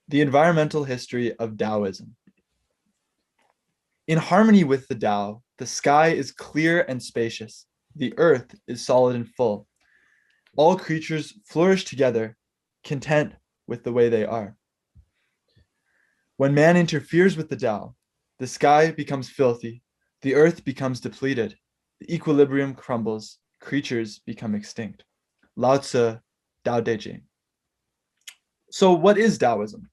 The environmental history of Taoism. In harmony with the Tao, the sky is clear and spacious. The earth is solid and full. All creatures flourish together, content with the way they are. When man interferes with the Tao, the sky becomes filthy, the earth becomes depleted, the equilibrium crumbles, creatures become extinct. Lao Tzu, Tao Te Ching. So, what is Taoism?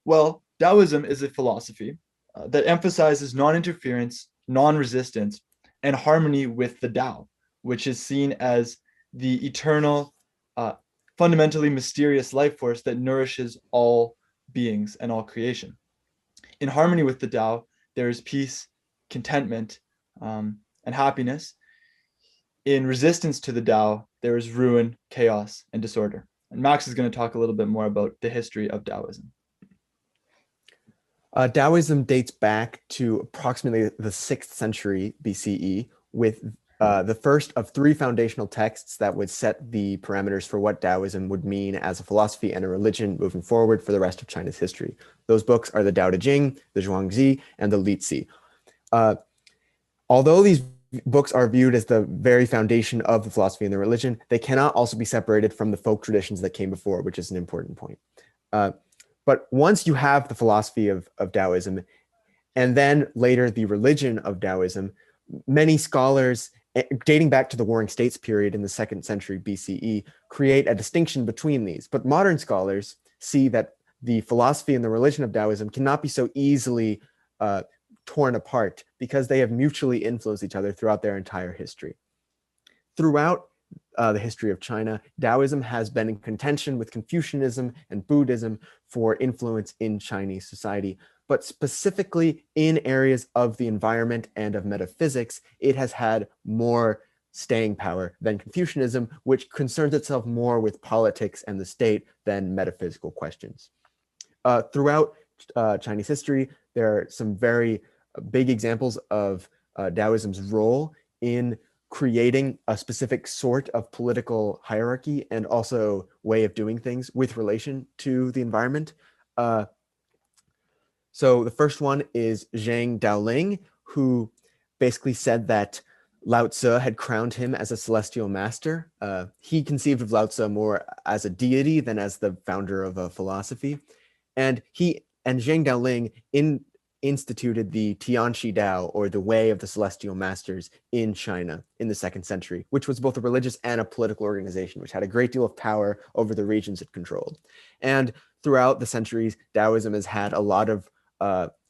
Well, Taoism is a philosophy that emphasizes non interference, non resistance, and harmony with the Tao, which is seen as the eternal, uh, fundamentally mysterious life force that nourishes all beings and all creation. In harmony with the Tao, there is peace, contentment, and happiness. In resistance to the Tao, there is ruin, chaos, and disorder. And Max is going to talk a little bit more about the history of Taoism. Taoism dates back to approximately the 6th century BCE, with the first of 3 foundational texts that would set the parameters for what Taoism would mean as a philosophy and a religion moving forward for the rest of China's history. Those books are the Tao Te Ching, the Zhuangzi, and the Lizi. Although these books are viewed as the very foundation of the philosophy and the religion, they cannot also be separated from the folk traditions that came before, which is an important point. But once you have the philosophy of Taoism, and then later the religion of Taoism, many scholars, dating back to the Warring States period in the 2nd century BCE, create a distinction between these. But modern scholars see that the philosophy and the religion of Taoism cannot be so easily torn apart because they have mutually influenced each other throughout their entire history. Throughout the history of China, Taoism has been in contention with Confucianism and Buddhism for influence in Chinese society. But specifically in areas of the environment and of metaphysics, it has had more staying power than Confucianism, which concerns itself more with politics and the state than metaphysical questions. Throughout Chinese history, there are some very big examples of Taoism's role in creating a specific sort of political hierarchy and also way of doing things with relation to the environment. So the first one is Zhang Daoling, who basically said that Lao Tzu had crowned him as a celestial master. He conceived of Lao Tzu more as a deity than as the founder of a philosophy. And Zhang Daoling instituted the Tianxi Dao, or the Way of the Celestial Masters, in China in the 2nd century, which was both a religious and a political organization, which had a great deal of power over the regions it controlled. And throughout the centuries, Taoism has had a lot of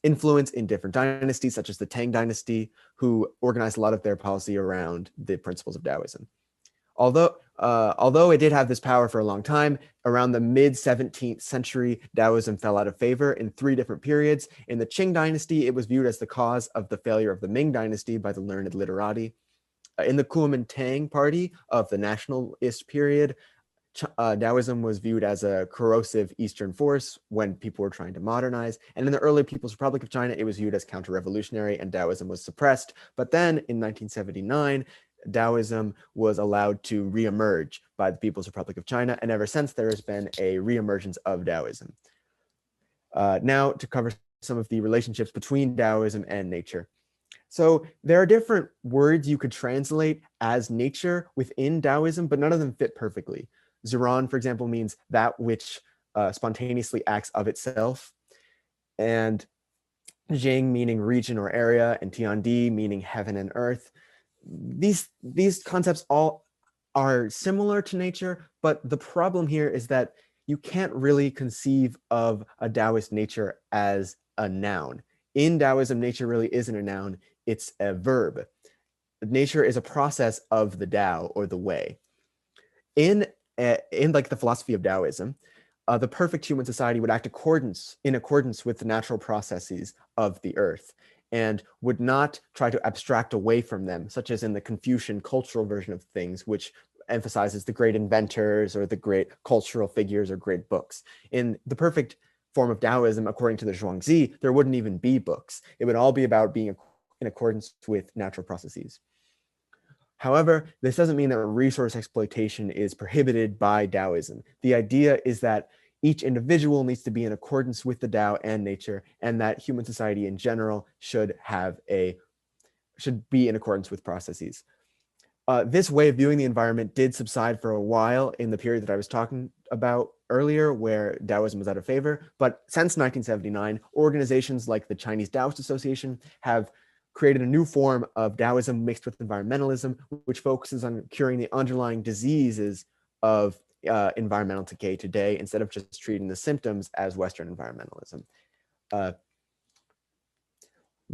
influence in different dynasties, such as the Tang dynasty, who organized a lot of their policy around the principles of Taoism. Although it did have this power for a long time, around the mid-17th century, Taoism fell out of favor in 3 different periods. In the Qing dynasty, it was viewed as the cause of the failure of the Ming dynasty by the learned literati. In the Kuomintang party of the nationalist period, Taoism was viewed as a corrosive Eastern force when people were trying to modernize. And in the early People's Republic of China, it was viewed as counter-revolutionary and Taoism was suppressed. But then in 1979, Taoism was allowed to reemerge by the People's Republic of China, and ever since there has been a reemergence of Taoism. Now to cover some of the relationships between Taoism and nature. So there are different words you could translate as nature within Taoism, but none of them fit perfectly. Zuran, for example, means that which spontaneously acts of itself, and Jing meaning region or area, and Tiandi meaning heaven and earth. These concepts all are similar to nature, but the problem here is that you can't really conceive of a Taoist nature as a noun. In Taoism, nature really isn't a noun, it's a verb. Nature is a process of the Tao, or the way. In like the philosophy of Taoism, the perfect human society would act in accordance with the natural processes of the earth, and would not try to abstract away from them, such as in the Confucian cultural version of things, which emphasizes the great inventors or the great cultural figures or great books. In the perfect form of Taoism, according to the Zhuangzi, there wouldn't even be books. It would all be about being in accordance with natural processes. However, this doesn't mean that resource exploitation is prohibited by Taoism. The idea is that each individual needs to be in accordance with the Tao and nature, and that human society in general should be in accordance with processes. This way of viewing the environment did subside for a while in the period that I was talking about earlier, where Taoism was out of favor. But since 1979, organizations like the Chinese Taoist Association have created a new form of Taoism mixed with environmentalism, which focuses on curing the underlying diseases of environmental decay today, instead of just treating the symptoms as Western environmentalism.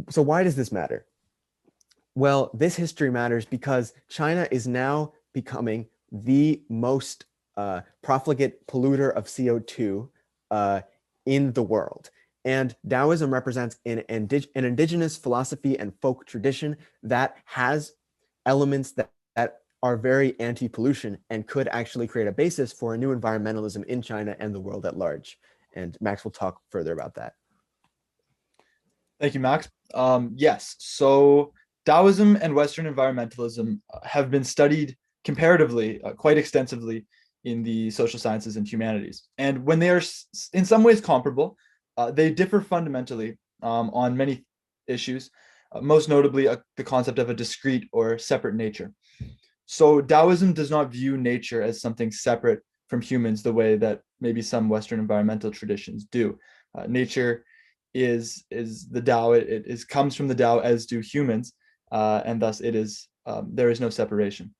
So why does this matter? Well, this history matters because China is now becoming the most profligate polluter of CO2 in the world. And Taoism represents an indigenous philosophy and folk tradition that has elements that are very anti-pollution and could actually create a basis for a new environmentalism in China and the world at large. And Max will talk further about that. Thank you, Max. Yes, so Taoism and Western environmentalism have been studied comparatively quite extensively in the social sciences and humanities. And when they are in some ways comparable, they differ fundamentally on many issues, most notably the concept of a discrete or separate nature. So Taoism does not view nature as something separate from humans the way that maybe some Western environmental traditions do. Nature is the Tao. It comes from the Tao, as do humans, and thus there is no separation.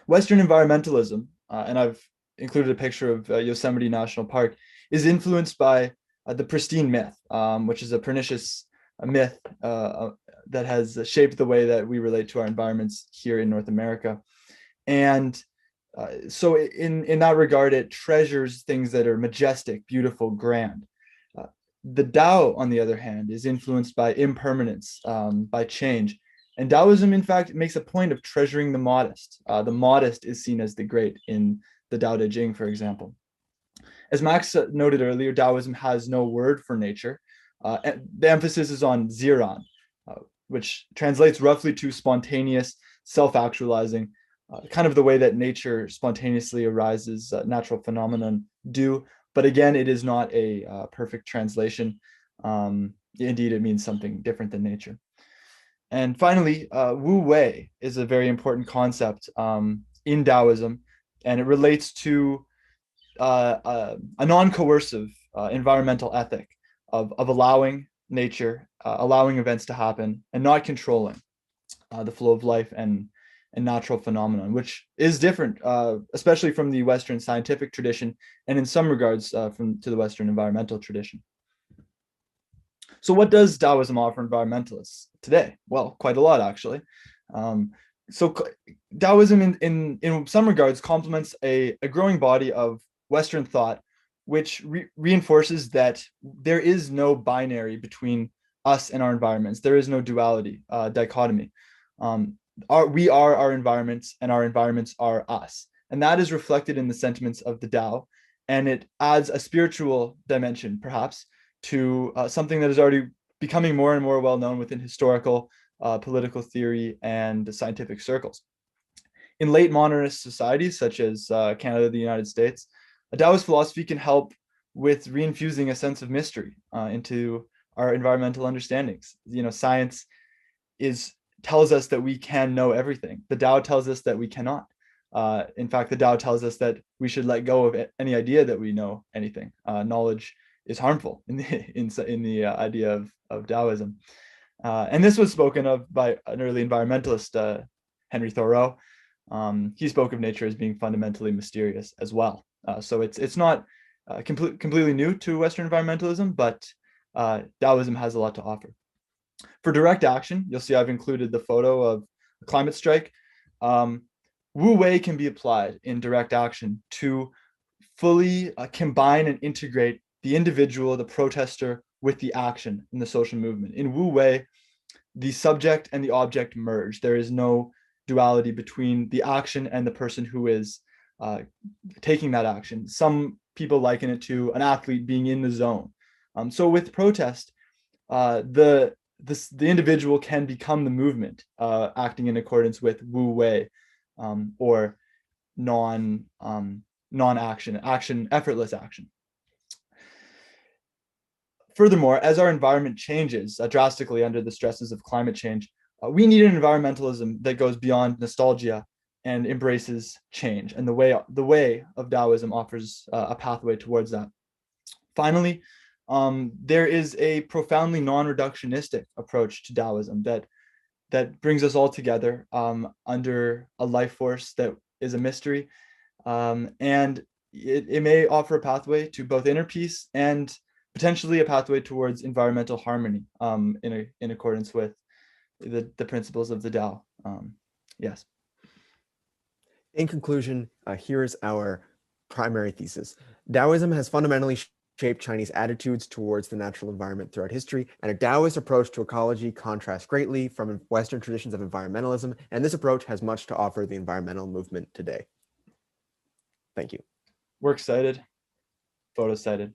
Western environmentalism, and I've included a picture of Yosemite National Park, is influenced by the pristine myth, which is a pernicious myth that has shaped the way that we relate to our environments here in North America. And so in that regard, it treasures things that are majestic, beautiful, grand. The Tao, on the other hand, is influenced by impermanence, by change. And Taoism, in fact, makes a point of treasuring the modest. The modest is seen as the great in the Tao Te Ching, for example. As Max noted earlier, Taoism has no word for nature. The emphasis is on ziran, which translates roughly to spontaneous, self-actualizing, kind of the way that nature spontaneously arises, natural phenomenon do. But again, it is not a perfect translation. Indeed, it means something different than nature. And finally, Wu Wei is a very important concept in Taoism, and it relates to a non-coercive environmental ethic of allowing nature, allowing events to happen, and not controlling the flow of life and natural phenomenon, which is different, especially from the Western scientific tradition, and in some regards to the Western environmental tradition. So what does Taoism offer environmentalists today? Well, quite a lot, actually. So Taoism in some regards complements a growing body of Western thought, which reinforces that there is no binary between us and our environments. There is no duality, dichotomy. We are our environments, and our environments are us. And that is reflected in the sentiments of the Tao. And it adds a spiritual dimension, perhaps, to something that is already becoming more and more well known within historical, political theory, and scientific circles. In late modernist societies, such as Canada, the United States, a Taoist philosophy can help with reinfusing a sense of mystery into our environmental understandings. Science tells us that we can know everything. The Tao tells us that we cannot. In fact, the Tao tells us that we should let go of any idea that we know anything. Knowledge is harmful in the idea of Taoism. And this was spoken of by an early environmentalist, Henry Thoreau. He spoke of nature as being fundamentally mysterious as well. So it's not completely new to Western environmentalism, but Taoism has a lot to offer. For direct action, you'll see I've included the photo of a climate strike. Wu Wei can be applied in direct action to fully combine and integrate the individual, the protester, with the action in the social movement. In Wu Wei, the subject and the object merge. There is no duality between the action and the person who is taking that action. Some people liken it to an athlete being in the zone. So with protest, the individual can become the movement, acting in accordance with Wu Wei, or non-action, effortless action. Furthermore, as our environment changes drastically under the stresses of climate change, we need an environmentalism that goes beyond nostalgia and embraces change. And the way of Taoism offers a pathway towards that. Finally, there is a profoundly non-reductionistic approach to Taoism that brings us all together under a life force that is a mystery, and it may offer a pathway to both inner peace and potentially a pathway towards environmental harmony, in accordance with the principles of the Tao. Yes. In conclusion, here is our primary thesis. Taoism has fundamentally shaped Chinese attitudes towards the natural environment throughout history, and a Taoist approach to ecology contrasts greatly from Western traditions of environmentalism, and this approach has much to offer the environmental movement today. Thank you. We're excited. Photo cited.